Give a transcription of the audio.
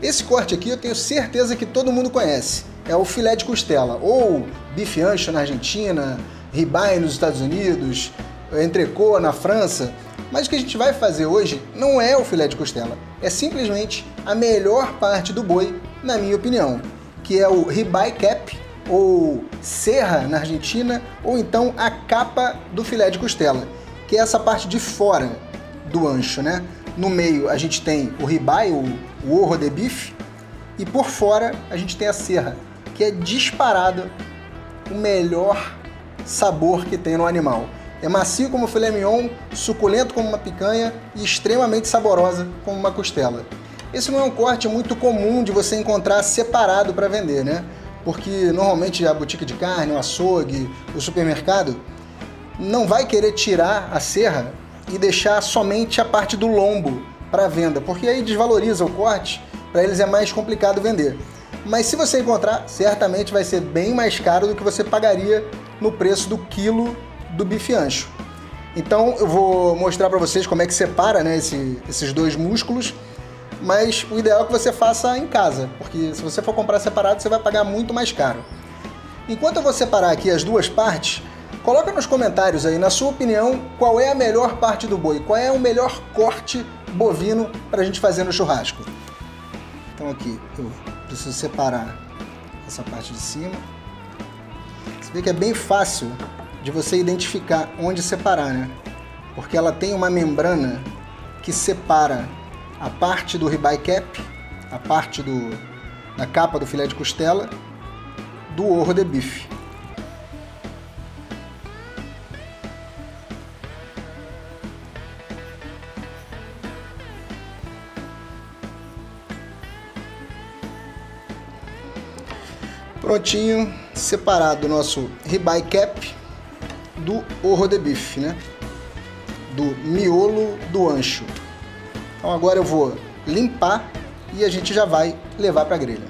Esse corte aqui eu tenho certeza que todo mundo conhece. É o filé de costela, ou bife ancho na Argentina, ribeye nos Estados Unidos, entrecô na França. Mas o que a gente vai fazer hoje não é o filé de costela, é simplesmente a melhor parte do boi, na minha opinião, que é o ribeye cap, ou serra na Argentina, ou então a capa do filé de costela, que é essa parte de fora do ancho, né? No meio a gente tem o ribeye, o ojo de bife, e por fora a gente tem a serra, que é disparado o melhor sabor que tem no animal. É macio como filé mignon, suculento como uma picanha e extremamente saborosa como uma costela. Esse não é um corte muito comum de você encontrar separado para vender, né? Porque normalmente a boutique de carne, o açougue, o supermercado não vai querer tirar a serra e deixar somente a parte do lombo para venda, porque aí desvaloriza o corte, para eles é mais complicado vender. Mas se você encontrar, certamente vai ser bem mais caro do que você pagaria no preço do quilo do bife ancho. Então eu vou mostrar para vocês como é que separa, né, esses dois músculos, mas o ideal é que você faça em casa, porque se você for comprar separado você vai pagar muito mais caro. Enquanto eu vou separar aqui as duas partes, coloca nos comentários aí, na sua opinião, qual é a melhor parte do boi, qual é o melhor corte bovino para a gente fazer no churrasco. Então aqui eu preciso separar essa parte de cima. Você vê que é bem fácil de você identificar onde separar, né? Porque ela tem uma membrana que separa a parte do ribeye cap, a parte da capa do filé de costela, do ojo de bife. Prontinho, separado o nosso ribeye cap do ojo de bife, né? Do miolo do ancho. Então agora eu vou limpar e a gente já vai levar para a grelha.